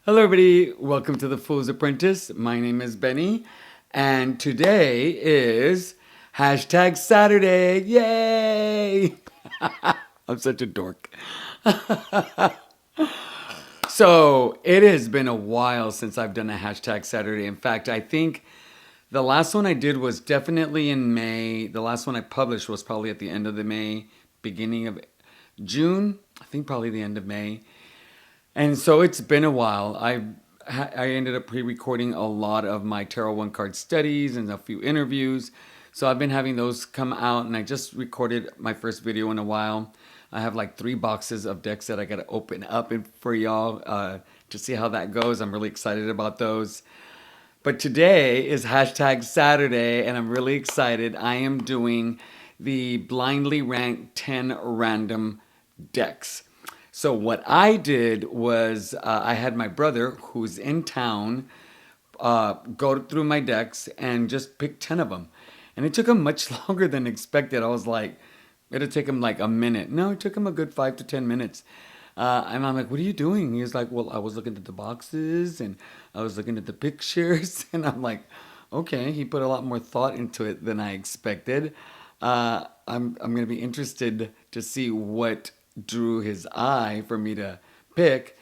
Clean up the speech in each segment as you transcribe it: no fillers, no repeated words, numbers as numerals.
Hello, everybody. Welcome to the Fool's Apprentice. My name is Benny, and today is hashtag Saturday. Yay! I'm such a dork. So, it has been a while since I've done a hashtag Saturday. In fact, I think the last one I did was definitely in May. The last one I published was probably at the end of the May, beginning of June. I think probably the end of May. And so it's been a while. I ended up pre-recording a lot of my Tarot One card studies and a few interviews. So I've been having those come out, and I just recorded my first video in a while. I have like 3 boxes of decks that I got to open up for y'all to see how that goes. I'm really excited about those. But today is hashtag Saturday, and I'm really excited. I am doing the blindly ranked 10 random decks. So what I did was I had my brother, who's in town, go through my decks and just pick 10 of them. And it took him much longer than expected. I was like, it'll take him like a minute. No, it took him a good 5 to 10 minutes. And I'm like, what are you doing? He was like, well, I was looking at the boxes and I was looking at the pictures. And I'm like, okay, he put a lot more thought into it than I expected. I'm going to be interested to see what drew his eye for me to pick.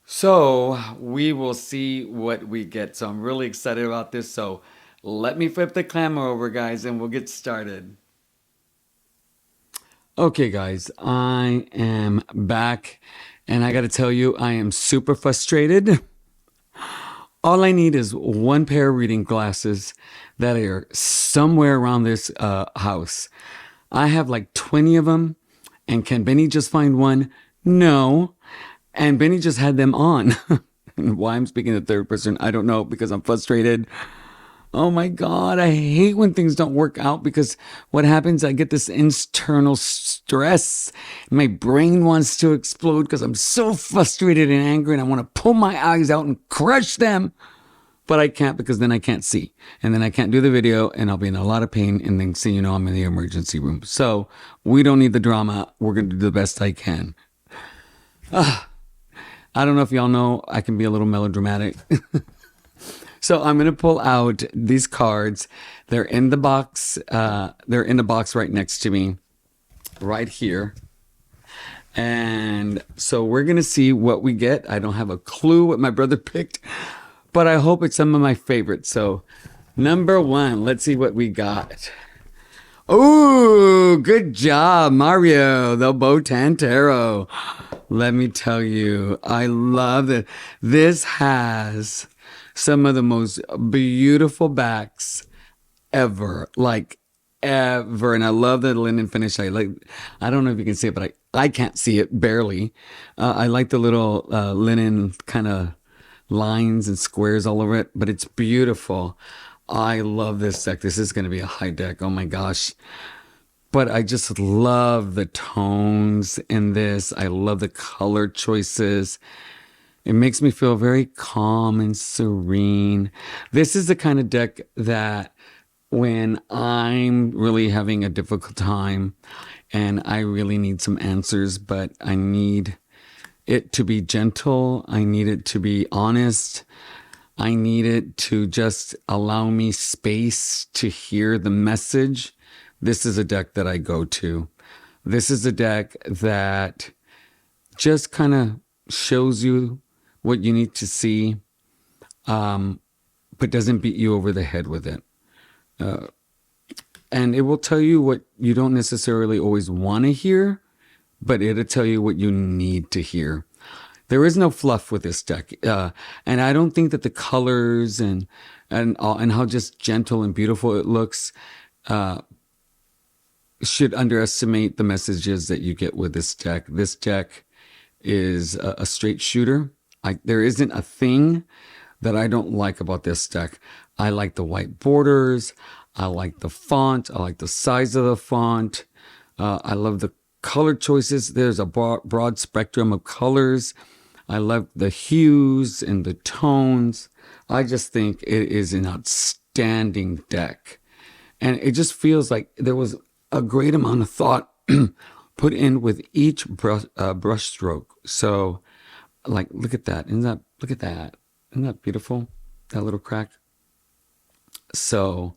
So we will see what we get. So I'm really excited about this. So let me flip the camera over, guys, and we'll get started. Okay, guys, I am back, and I got to tell you, I am super frustrated. All I need is one pair of reading glasses that are somewhere around this house. I have like 20 of them, and can Benny just find one? No. And Benny just had them on. Why I'm speaking in the third person, I don't know, because I'm frustrated. Oh my God, I hate when things don't work out, because what happens, I get this internal stress. My brain wants to explode because I'm so frustrated and angry, and I want to pull my eyes out and crush them. But I can't, because then I can't see. And then I can't do the video, and I'll be in a lot of pain, and then see, I'm in the emergency room. So we don't need the drama. We're going to do the best I can. I don't know if y'all know, I can be a little melodramatic. So I'm going to pull out these cards. They're in the box. They're in the box right next to me, right here. And so we're going to see what we get. I don't have a clue what my brother picked, but I hope it's some of my favorites. So number 1, let's see what we got. Oh, good job, Mario, the Botan Tarot. Let me tell you, I love it. This has some of the most beautiful backs ever, like ever. And I love the linen finish. I don't know if you can see it, but I can't see it barely. I like the little linen kind of lines and squares all over it, but it's beautiful. I love this deck. This is going to be a high deck. Oh my gosh. But I just love the tones in this. I love the color choices. It makes me feel very calm and serene. This is the kind of deck that when I'm really having a difficult time and I really need some answers, but I need it to be gentle. I need it to be honest. I need it to just allow me space to hear the message. This is a deck that I go to. This is a deck that just kind of shows you what you need to see, but doesn't beat you over the head with it. And it will tell you what you don't necessarily always want to hear, but it'll tell you what you need to hear. There is no fluff with this deck. And I don't think that the colors and how just gentle and beautiful it looks should underestimate the messages that you get with this deck. This deck is a straight shooter. There isn't a thing that I don't like about this deck. I like the white borders. I like the font. I like the size of the font. I love the color choices. There's a broad spectrum of colors. I love the hues and the tones. I just think it is an outstanding deck. And it just feels like there was a great amount of thought put in with each brush stroke. So Like, look at that. Look at that. Isn't that beautiful? That little crack. So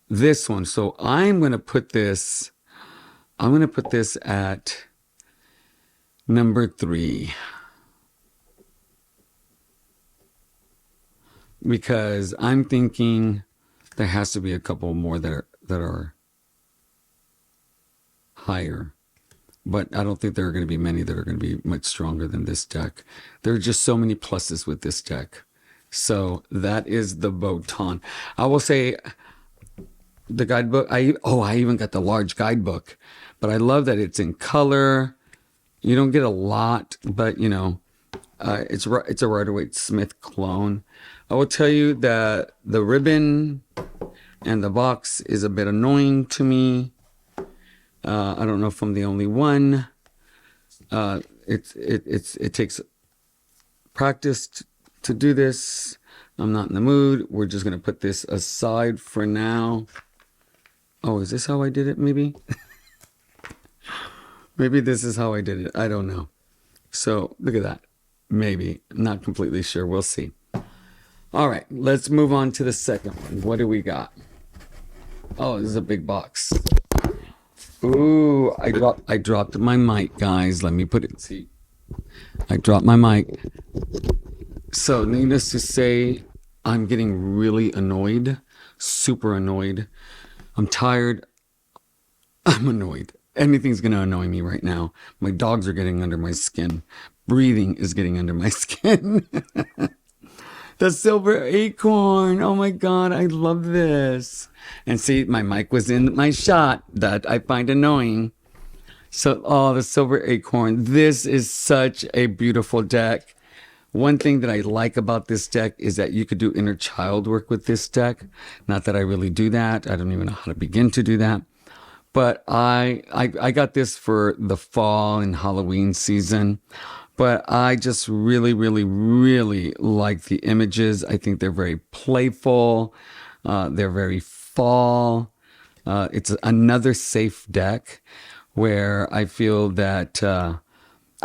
this one. So I'm going to put this at number 3 because I'm thinking there has to be a couple more that are higher. But I don't think there are going to be many that are going to be much stronger than this deck. There are just so many pluses with this deck. So that is the Botan. I will say the guidebook. I even got the large guidebook, but I love that it's in color. You don't get a lot, but it's a Rider-Waite Smith clone. I will tell you that the ribbon and the box is a bit annoying to me. I don't know if I'm the only one. It takes practice to do this. I'm not in the mood. We're just gonna put this aside for now. Oh, is this how I did it? Maybe. Maybe this is how I did it. I don't know. So look at that. Maybe. Not completely sure. We'll see. All right, let's move on to the second one. What do we got? Oh, this is a big box. Ooh, I dropped my mic, guys. Let me put it. See, I dropped my mic. So, needless to say, I'm getting really annoyed, super annoyed. I'm tired. I'm annoyed. Anything's gonna annoy me right now. My dogs are getting under my skin. Breathing is getting under my skin. The silver acorn. Oh my God, I love this. And see, my mic was in my shot that I find annoying. So, oh, the silver acorn. This is such a beautiful deck. One thing that I like about this deck is that you could do inner child work with this deck. Not that I really do that. I don't even know how to begin to do that. But I got this for the fall and Halloween season. But I just really, really, really like the images. I think they're very playful. They're very fall. It's another safe deck where I feel that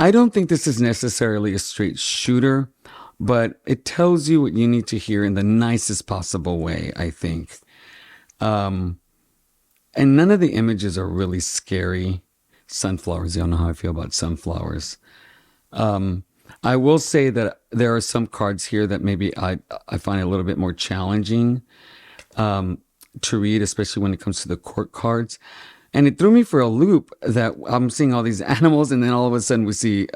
I don't think this is necessarily a straight shooter, but it tells you what you need to hear in the nicest possible way, I think. And none of the images are really scary. Sunflowers, you all know how I feel about sunflowers. I will say that there are some cards here that maybe I find a little bit more challenging to read, especially when it comes to the court cards. And it threw me for a loop that I'm seeing all these animals, and then all of a sudden we see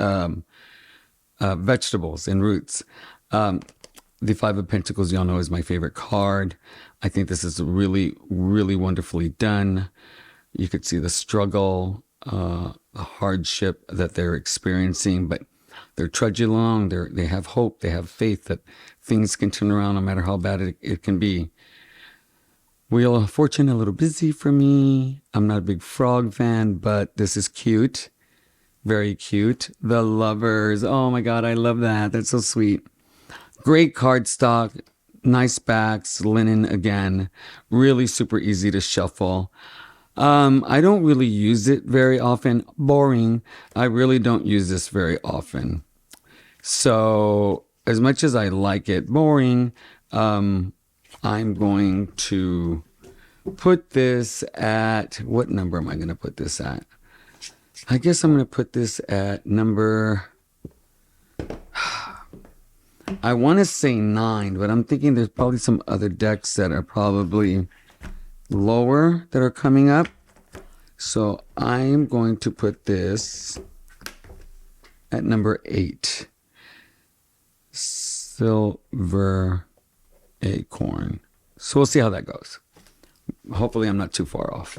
vegetables and roots. The Five of Pentacles, y'all know, is my favorite card. I think this is really, really wonderfully done. You could see the struggle, the hardship that they're experiencing, but they're trudging along. They have hope. They have faith that things can turn around no matter how bad it can be. Wheel of Fortune, a little busy for me. I'm not a big frog fan, but this is cute. Very cute. The Lovers. Oh my God, I love that. That's so sweet. Great cardstock. Nice backs. Linen again. Really super easy to shuffle. I don't really use it very often. Boring. I really don't use this very often. So as much as I like it, boring, I'm going to put this at, what number am I going to put this at? I guess I'm going to put this at number, I want to say 9, but I'm thinking there's probably some other decks that are probably lower that are coming up. So I'm going to put this at number 8. Silver Acorn. So we'll see how that goes. Hopefully I'm not too far off.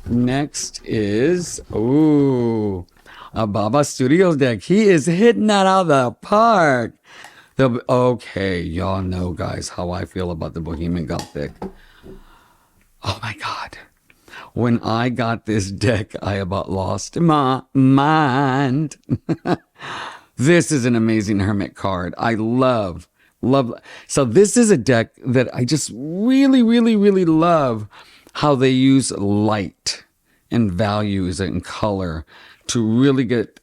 Next is, a Baba Studios deck. He is hitting that out of the park. Okay, y'all know, guys, how I feel about the Bohemian Gothic. Oh my God. When I got this deck, I about lost my mind. This is an amazing Hermit card. I love. So this is a deck that I just really, really, really love how they use light and values and color to really get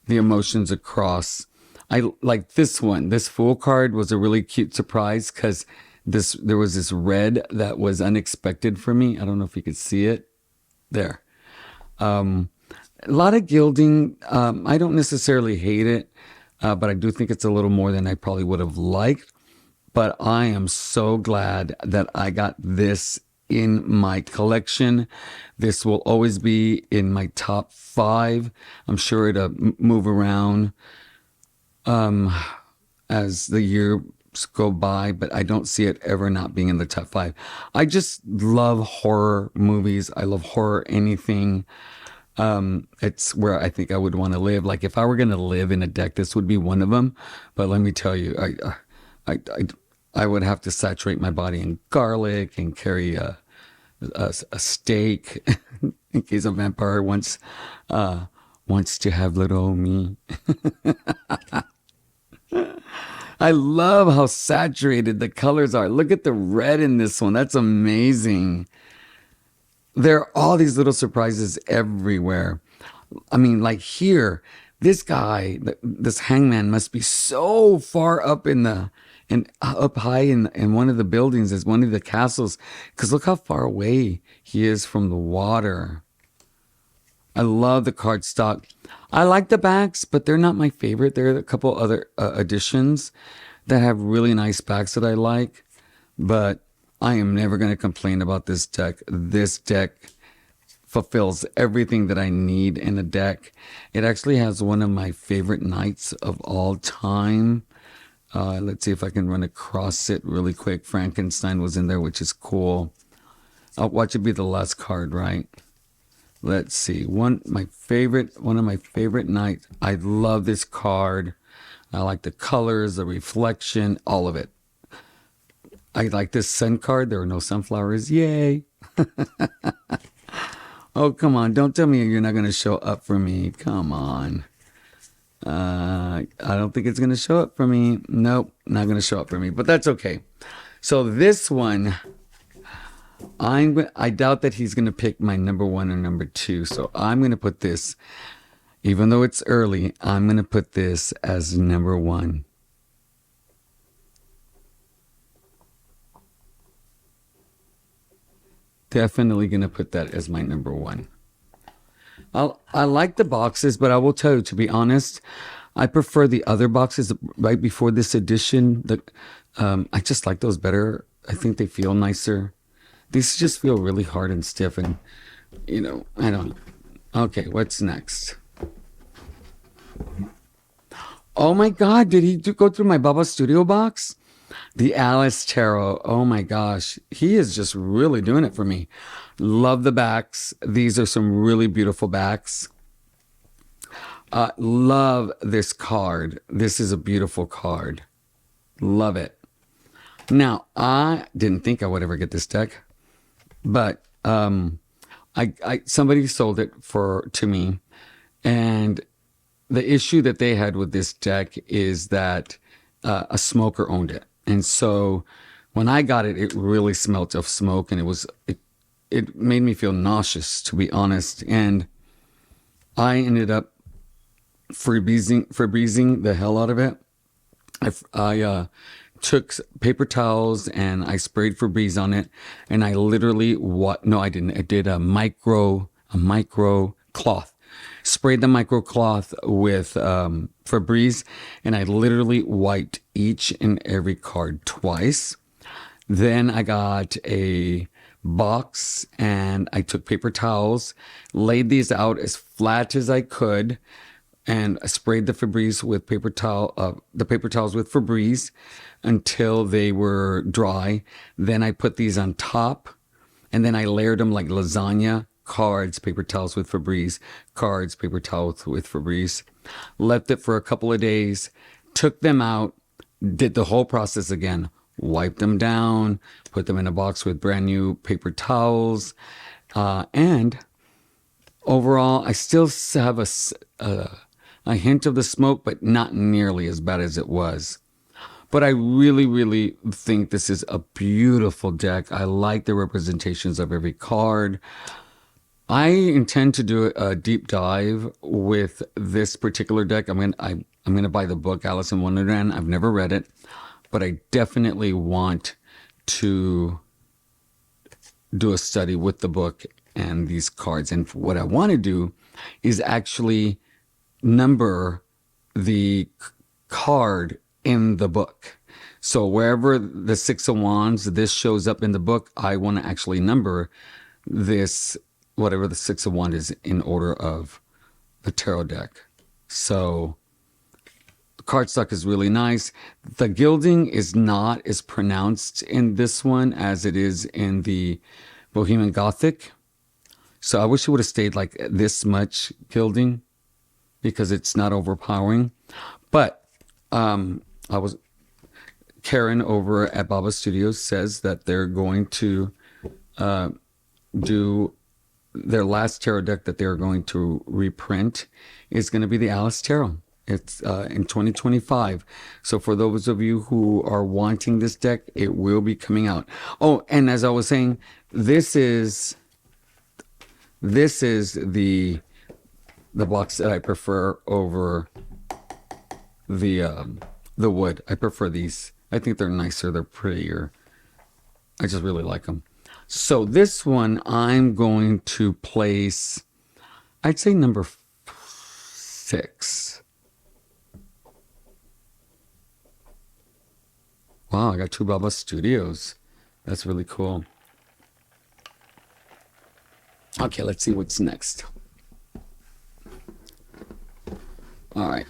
the emotions across. I like this one. This Fool card was a really cute surprise because there was this red that was unexpected for me. I don't know if you could see it there. A lot of gilding. I don't necessarily hate it, but I do think it's a little more than I probably would have liked. But I am so glad that I got this in my collection. This will always be in my top 5. I'm sure it'll move around as the years go by, but I don't see it ever not being in the top 5. I just love horror movies. I love horror anything. It's where I think I would want to live. Like if I were going to live in a deck, this would be one of them. But let me tell you, I would have to saturate my body in garlic and carry a steak in case a vampire wants to have little me. I love how saturated the colors are. Look at the red in this one. That's amazing. There are all these little surprises everywhere. I mean, like here, this guy, this hangman must be so far up and up high in one of the buildings, as one of the castles, because look how far away he is from the water. I love the cardstock. I like the backs, but they're not my favorite. There are a couple other editions that have really nice backs that I like, but I am never going to complain about this deck. This deck fulfills everything that I need in a deck. It actually has one of my favorite knights of all time. Let's see if I can run across it really quick. Frankenstein was in there, which is cool. I'll watch it be the last card, right? Let's see. One of my favorite knights. I love this card. I like the colors, the reflection, all of it. I like this sun card. There are no sunflowers. Yay. Oh, come on. Don't tell me you're not going to show up for me. Come on. I don't think it's going to show up for me. Nope, not going to show up for me, but that's okay. So this one, I doubt that he's going to pick my number 1 or number 2. So I'm going to put this, even though it's early, I'm going to put this as number 1. Definitely going to put that as my number 1. I like the boxes, but I will tell you, to be honest, I prefer the other boxes right before this edition. I just like those better. I think they feel nicer. These just feel really hard and stiff, and I don't. Okay, what's next? Oh my God! Did he go through my Baba Studio box? The Alice Tarot. Oh my gosh. He is just really doing it for me. Love the backs. These are some really beautiful backs. Love this card. This is a beautiful card. Love it. Now, I didn't think I would ever get this deck, but somebody sold it to me, and the issue that they had with this deck is that a smoker owned it. And so when I got it, it really smelt of smoke, and it made me feel nauseous, to be honest. And I ended up Febrezing the hell out of it. I took paper towels and I sprayed Febreze on it, and I literally no, I didn't. I did a micro cloth. Sprayed the micro cloth with Febreze, and I literally wiped each and every card twice. Then I got a box and I took paper towels, laid these out as flat as I could, and I sprayed the Febreze with paper towels with Febreze until they were dry. Then I put these on top, and then I layered them like lasagna. Cards, paper towels with Febreze, cards, paper towels with Febreze. Left it for a couple of days, took them out, did the whole process again, wiped them down, put them in a box with brand new paper towels, and overall, I still have a hint of the smoke, but not nearly as bad as it was. But I really, really think this is a beautiful deck. I like the representations of every card. I intend to do a deep dive with this particular deck. I'm gonna buy the book Alice in Wonderland. I've never read it, but I definitely want to do a study with the book and these cards. And what I want to do is actually number the card in the book. So wherever the Six of Wands, this shows up in the book, I want to actually number this, whatever the Six of Wands is in order of the tarot deck. So the cardstock is really nice. The gilding is not as pronounced in this one as it is in the Bohemian Gothic. So I wish it would have stayed like this much gilding because it's not overpowering. But I was Karen over at Baba Studios says that they're going to do their last tarot deck that they're going to reprint is going to be the Alice Tarot. It's in 2025. So for those of you who are wanting this deck, it will be coming out. Oh, and as I was saying, this is the box that I prefer over the wood. I prefer these. I think they're nicer. They're prettier. I just really like them. So this one I'm going to place, I'd say number 6. Wow, I got 2 Baba Studios. That's really cool. Okay, let's see what's next. All right.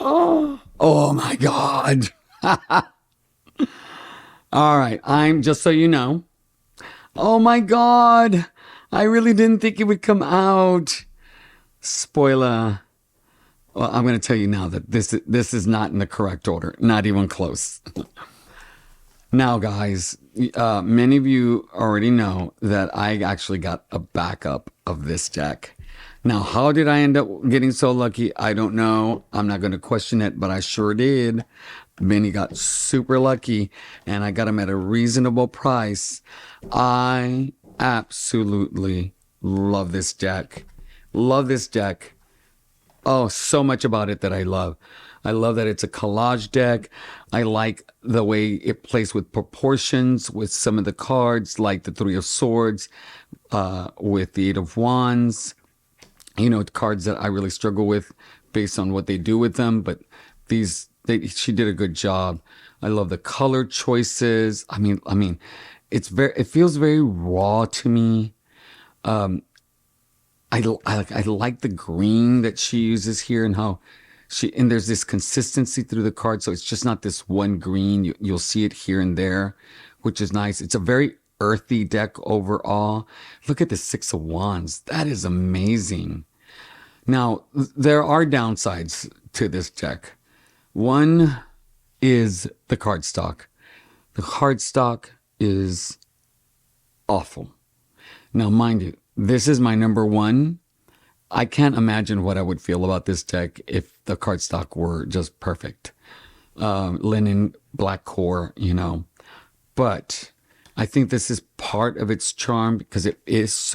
Oh my God. All right, I'm just so you know. Oh my God. I really didn't think it would come out. Spoiler. Well, I'm going to tell you now that this is not in the correct order. Not even close. Now, guys, many of you already know that I actually got a backup of this deck. Now, how did I end up getting so lucky? I don't know. I'm not going to question it, but I sure did. Benny got super lucky, and I got him at a reasonable price. I absolutely love this deck. Love this deck. Oh, so much about it that I love. I love that it's a collage deck. I like the way it plays with proportions with some of the cards, like the Three of Swords, with the Eight of Wands. You know, cards that I really struggle with based on what they do with them. But she did a good job. I love the color choices. I mean, it feels very raw to me. I like the green that she uses here and how and there's this consistency through the card. So it's just not this one green. You'll see it here and there, which is nice. It's a very earthy deck overall. Look at the Six of Wands. That is amazing. Now, there are downsides to this deck. One is the cardstock. The cardstock is awful. Now, mind you, this is my number one. I can't imagine what I would feel about this deck if the cardstock were just perfect. Linen, black core, you know. But I think this is part of its charm because it is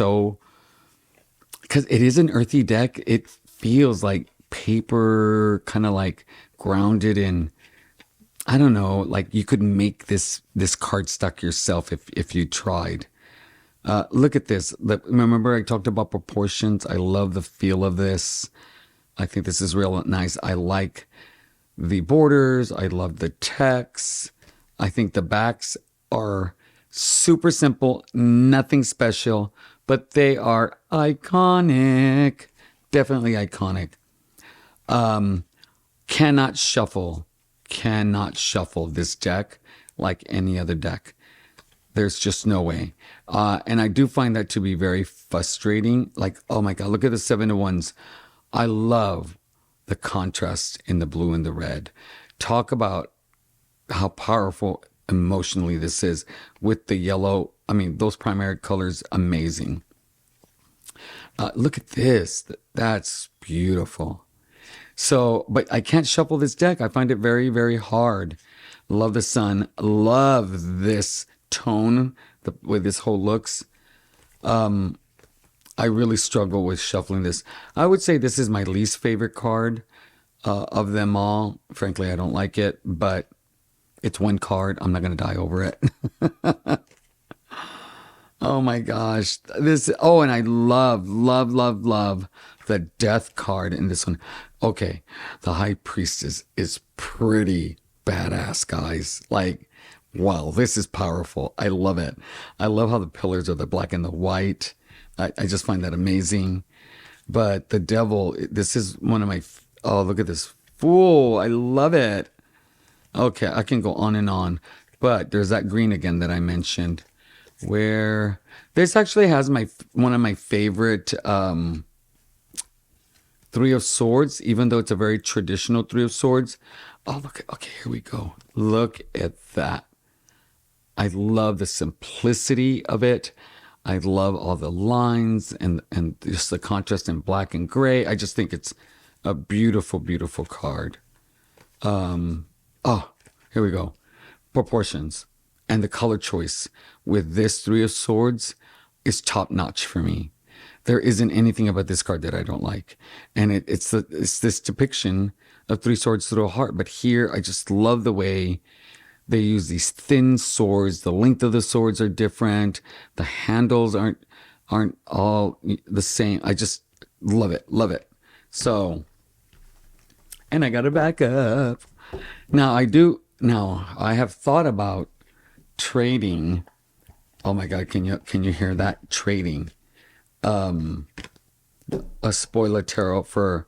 an earthy deck. It feels like paper, kind of like grounded in, I don't know, like you could make this cardstock yourself if you tried. Look at this. Remember I talked about proportions? I love the feel of this. I think this is real nice. I like the borders. I love the text. I think the backs are super simple, nothing special, but they are iconic. Definitely iconic. Cannot shuffle this deck like any other deck. There's just no way. And I do find that to be very frustrating. Like, oh my God, look at the Seven of Wands. I love the contrast in the blue and the red. Talk about how powerful emotionally this is with the yellow. I mean, those primary colors, amazing. Look at this. That's beautiful. So, but I can't shuffle this deck. I find it very, very hard. Love the sun. Love this tone, the way this whole looks. I I really struggle with shuffling this. I would say this is my least favorite card of them all. Frankly, I don't like it, but it's one card. I'm not going to die over it. Oh my gosh. And I love, love, love, love the death card in this one. Okay. The High Priestess is pretty badass, guys. Like, wow, this is powerful. I love it. I love how the pillars are the black and the white. I just find that amazing. But the devil, this is one of my, oh, look at this fool. I love it. Okay. I can go on and on. But there's that green again that I mentioned. Where this actually has one of my favorite Three of Swords, even though it's a very traditional Three of Swords. Oh, look at, okay, here we go. Look at that. I love the simplicity of it. I love all the lines and just the contrast in black and gray. I just think it's a beautiful, beautiful card. Oh, here we go. Proportions and the color choice with this Three of Swords is top notch for me. There isn't anything about this card that I don't like. And it's this depiction of three swords through a heart. But here, I just love the way they use these thin swords. The length of the swords are different. The handles aren't all the same. I just love it. Love it. So, and I got to back up. Now I have thought about trading. Oh my God, can you hear that? Trading a spoiler tarot for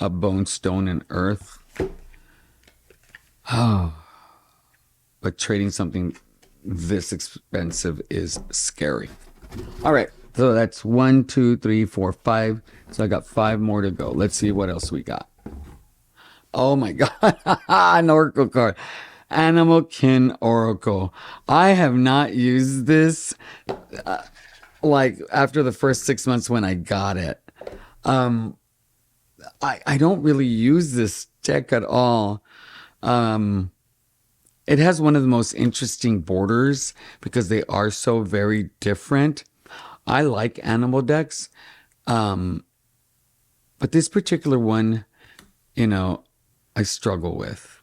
a bone, stone, and earth. Oh, but trading something this expensive is scary. All right, so that's 1, 2, 3, 4, 5. So I got 5 more to go. Let's see what else we got. Oh my God, an oracle card. Animal Kin Oracle. I have not used this like after the first 6 months when I got it. I don't really use this deck at all. It has one of the most interesting borders because they are so very different. I like animal decks. But this particular one, I struggle with.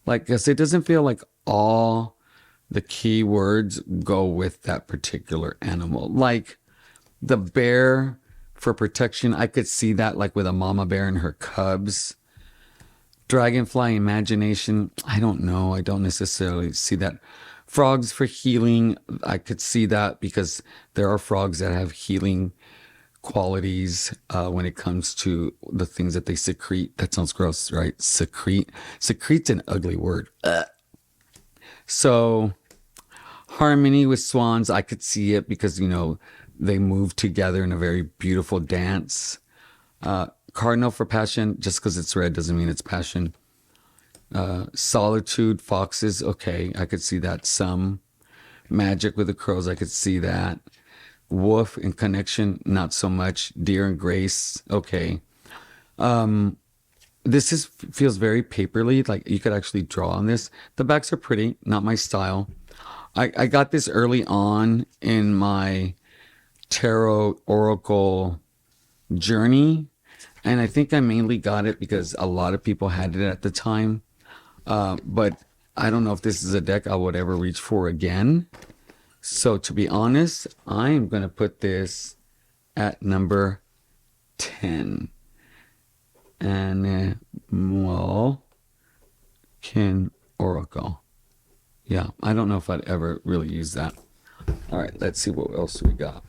Like, because it doesn't feel like all the keywords go with that particular animal. Like the bear for protection, I could see that like with a mama bear and her cubs. Dragonfly imagination, I don't know. I don't necessarily see that. Frogs for healing, I could see that because there are frogs that have healing qualities when it comes to the things that they secrete. That sounds gross, right? Secrete. Secrete's an ugly word. So harmony with swans, I could see it because, they move together in a very beautiful dance. Cardinal for passion, just because it's red doesn't mean it's passion. Solitude, foxes, okay, I could see that. Some magic with the crows, I could see that. Wolf in connection, not so much. Deer and grace, okay. This feels very paperly, like you could actually draw on this. The backs are pretty, not my style. I got this early on in my tarot oracle journey, and I think I mainly got it because a lot of people had it at the time. But I don't know if this is a deck I would ever reach for again. So to be honest, I am going to put this at number 10. Animal Kin Oracle. Yeah, I don't know if I'd ever really use that. All right, let's see what else we got.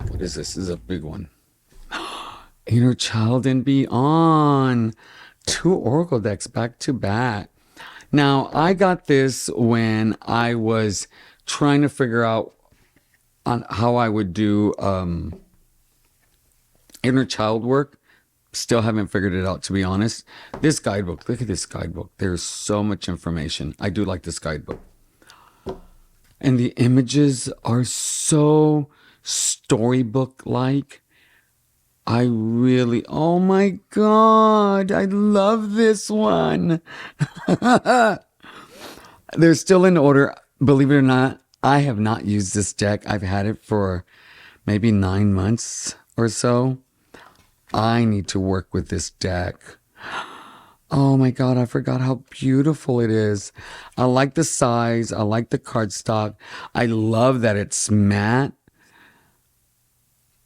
What is this? This is a big one. Inner Child and Beyond. 2 Oracle decks back to back. Now, I got this when I was trying to figure out on how I would do inner child work. Still haven't figured it out, to be honest. This guidebook, look at this guidebook. There's so much information. I do like this guidebook. And the images are so storybook-like. Oh my God, I love this one. They're still in order. Believe it or not, I have not used this deck. I've had it for maybe 9 months or so. I need to work with this deck. Oh my God, I forgot how beautiful it is. I like the size. I like the cardstock. I love that it's matte.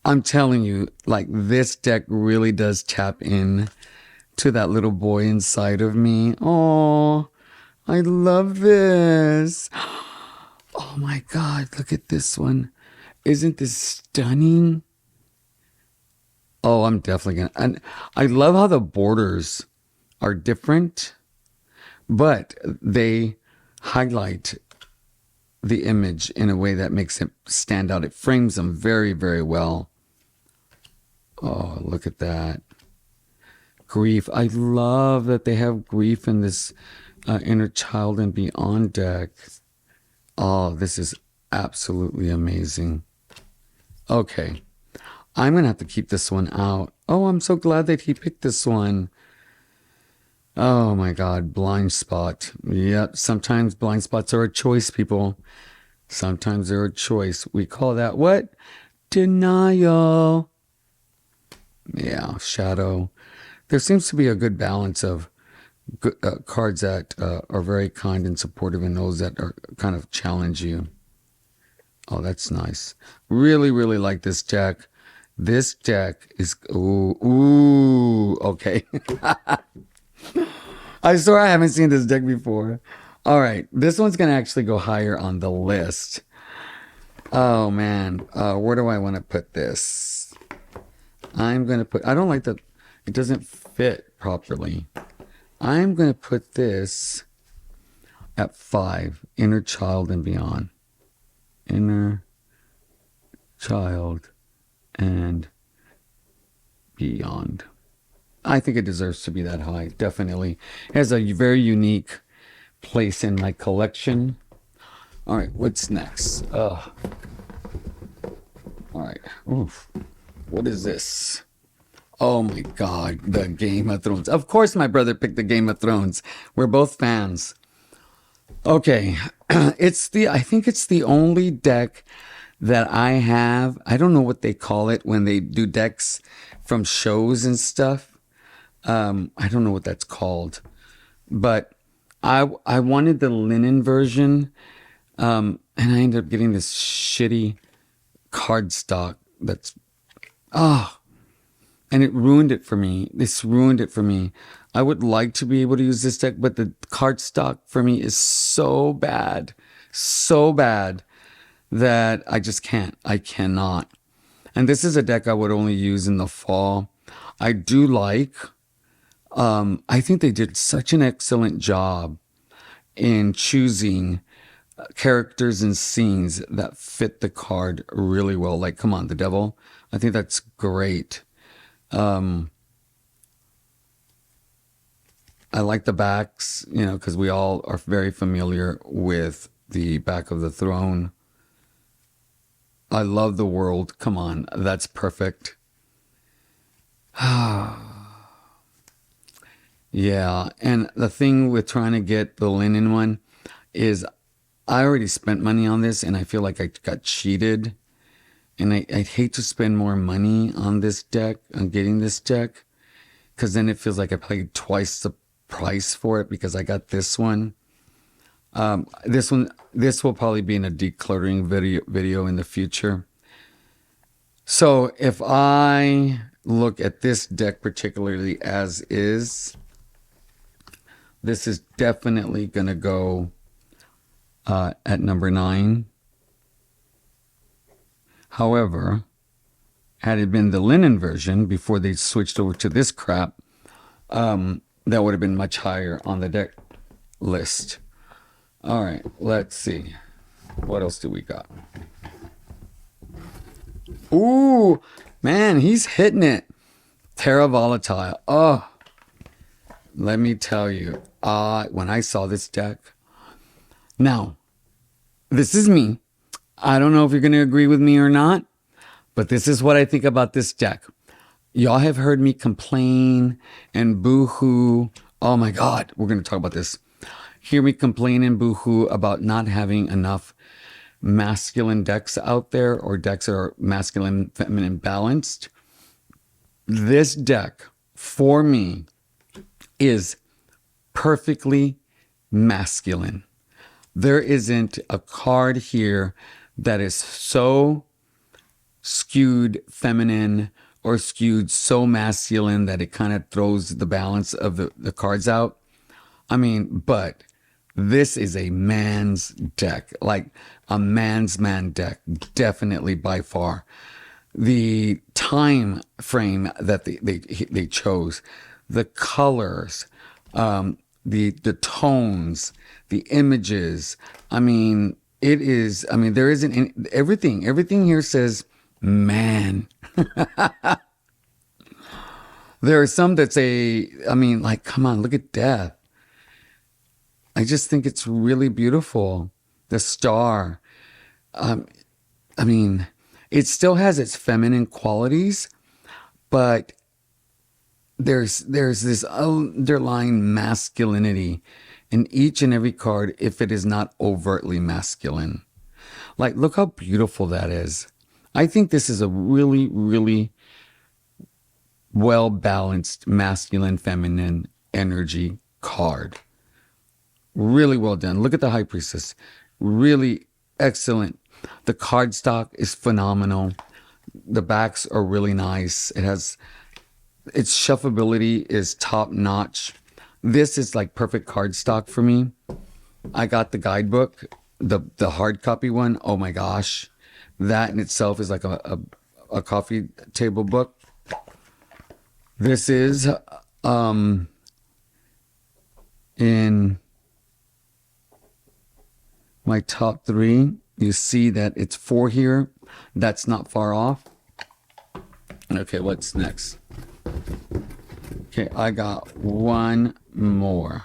I'm telling you, like this deck really does tap in to that little boy inside of me. Oh, I love this. Oh my God, look at this one. Isn't this stunning? Oh, I'm definitely gonna. And I love how the borders are different, but they highlight the image in a way that makes it stand out. It frames them very, very well. Oh, look at that. Grief. I love that they have grief in this Inner Child and Beyond deck. Oh, this is absolutely amazing. Okay. I'm going to have to keep this one out. Oh, I'm so glad that he picked this one. Oh my God, blind spot. Yep, sometimes blind spots are a choice, people. Sometimes they're a choice. We call that what? Denial. Yeah, shadow. There seems to be a good balance of cards that are very kind and supportive and those that are kind of challenge you. Oh, that's nice. Really, really like this deck. This deck is, ooh, okay. I swear I haven't seen this deck before. All right, this one's going to actually go higher on the list. Oh, man. Where do I want to put this? I'm going to put, I don't like that, it doesn't fit properly. I'm going to put this at 5, Inner Child and Beyond. Inner Child and Beyond. I think it deserves to be that high, definitely. It has a very unique place in my collection. All right, what's next? All right, oof. What is this? Oh my God, the Game of Thrones. Of course my brother picked the Game of Thrones. We're both fans. Okay, I think it's the only deck that I have. I don't know what they call it when they do decks from shows and stuff. I don't know what that's called, but I wanted the linen version, and I ended up getting this shitty cardstock that's and it ruined it for me. This ruined it for me. I would like to be able to use this deck, but the cardstock for me is so bad that I just can't. I cannot. And this is a deck I would only use in the fall. I do like. I think they did such an excellent job in choosing characters and scenes that fit the card really well. Like, come on, the devil. I think that's great. I like the backs, because we all are very familiar with the back of the throne. I love the world. Come on, that's perfect. Yeah, and the thing with trying to get the linen one is I already spent money on this and I feel like I got cheated. And I'd hate to spend more money on this deck, on getting this deck, because then it feels like I paid twice the price for it because I got this one. This will probably be in a decluttering video in the future. So if I look at this deck particularly as is, this is definitely going to go at number 9. However, had it been the linen version before they switched over to this crap, that would have been much higher on the deck list. All right, let's see. What else do we got? Ooh, man, he's hitting it. Terra Volatile. Oh, let me tell you, when I saw this deck, now, this is me. I don't know if you're going to agree with me or not, but this is what I think about this deck. Y'all have heard me complain and boo-hoo. Oh my God, we're going to talk about this. Hear me complain and boo-hoo about not having enough masculine decks out there, or decks that are masculine, feminine balanced, this deck for me is perfectly masculine. There isn't a card here that is so skewed feminine or skewed so masculine that it kind of throws the balance of the cards out. I mean, but this is a man's deck, like a man's man deck, definitely by far. The time frame that they chose, the colors, the tones, the images. I mean, it is. I mean, there isn't everything. Everything here says man. There are some that say, I mean, like, come on, look at death. I just think it's really beautiful. The star. I mean, it still has its feminine qualities, but there's this underlying masculinity in each and every card if it is not overtly masculine. Like, look how beautiful that is. I think this is a really, really well-balanced masculine, feminine energy card. Really well done. Look at the High Priestess. Really excellent. The card stock is phenomenal. The backs are really nice. Its shuffleability is top notch. This is like perfect card stock for me. I got the guidebook, the hard copy one. Oh my gosh. That in itself is like a coffee table book. This is in my top 3. You see that it's 4 here. That's not far off. Okay, what's next? Okay, I got one more.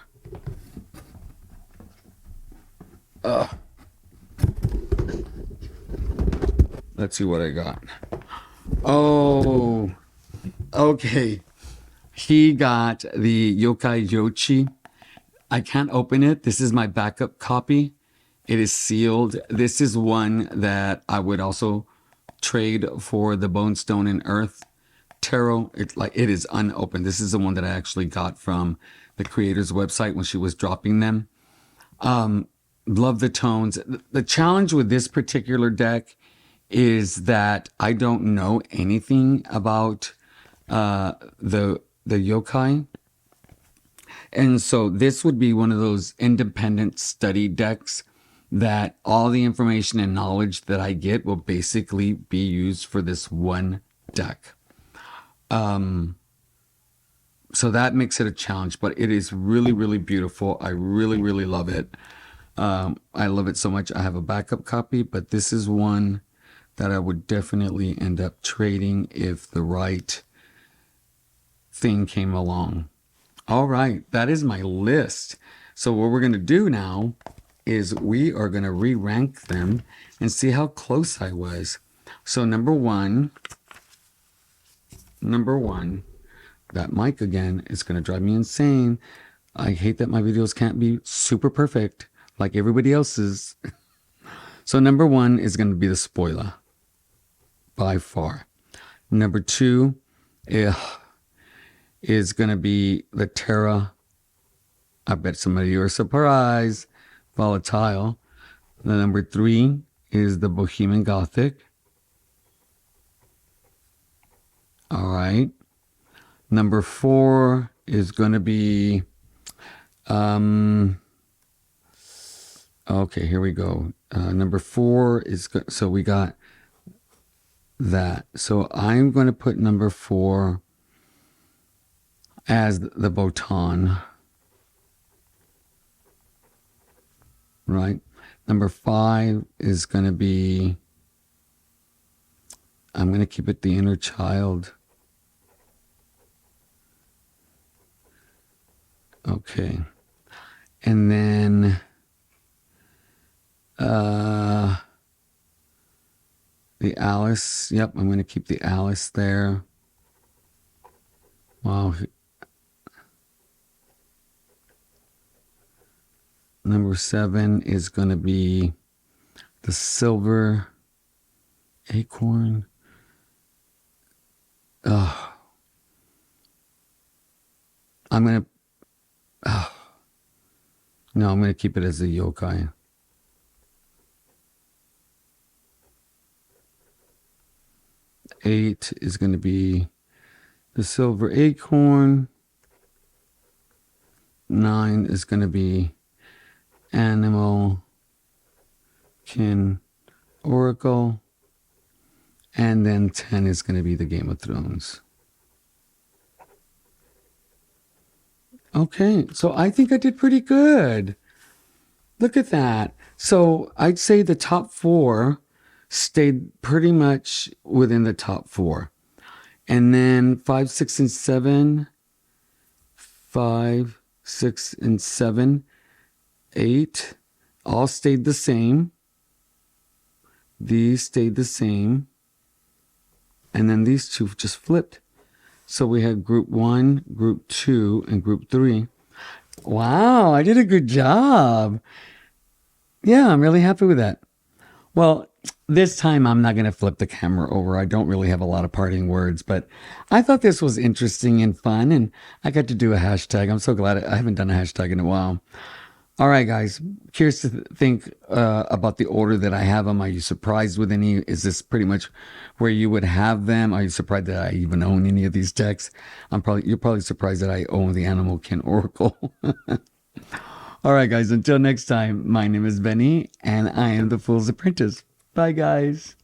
Let's see what I got. Oh, okay. He got the Yokai Yochi. I can't open it. This is my backup copy. It is sealed. This is one that I would also trade for the Bone, Stone, and Earth tarot. It is unopened. This is the one that I actually got from the creator's website when she was dropping them. Love the tones. The challenge with this particular deck is that I don't know anything about the yokai. And so this would be one of those independent study decks that all the information and knowledge that I get will basically be used for this one deck. So that makes it a challenge, but it is really, really beautiful. I really, really love it. I love it so much. I have a backup copy, but this is one that I would definitely end up trading if the right thing came along. All right, that is my list. So what we're going to do now is we are going to re-rank them and see how close I was. So number one, that mic again is going to drive me insane. I hate that my videos can't be super perfect like everybody else's. So number 1 is going to be the spoiler by far. Number 2 is going to be the Terra. I bet some of you are surprised. Volatile. The number 3 is the Bohemian Gothic. All right. Number 4 is going to be, okay, here we go. Number 4 is, so we got that. So I'm going to put number 4 as the Botan. Right. Number 5 is going to be, I'm going to keep it the Inner Child. Okay. And then the Alice. Yep, I'm going to keep the Alice there. Wow. Number 7 is going to be the silver acorn. Oh, I'm gonna. Oh, no, I'm gonna keep it as a yokai. Eight is gonna be the silver acorn. 9 is gonna be animal kin oracle. And then 10 is going to be the Game of Thrones. Okay, so I think I did pretty good. Look at that. So I'd say the top 4 stayed pretty much within the top 4. And then 5, 6, and 7, 5, 6, and 7, 8, all stayed the same. These stayed the same. And then these two just flipped. So we had group 1, group 2, and group 3. Wow, I did a good job. Yeah, I'm really happy with that. Well, this time I'm not going to flip the camera over. I don't really have a lot of parting words, but I thought this was interesting and fun, and I got to do a hashtag. I'm so glad I haven't done a hashtag in a while. All right, guys. Curious to think about the order that I have them. Are you surprised with any? Is this pretty much where you would have them? Are you surprised that I even own any of these decks? You're probably surprised that I own the Animal Kin Oracle. All right, guys. Until next time, my name is Benny, and I am the Fool's Apprentice. Bye, guys.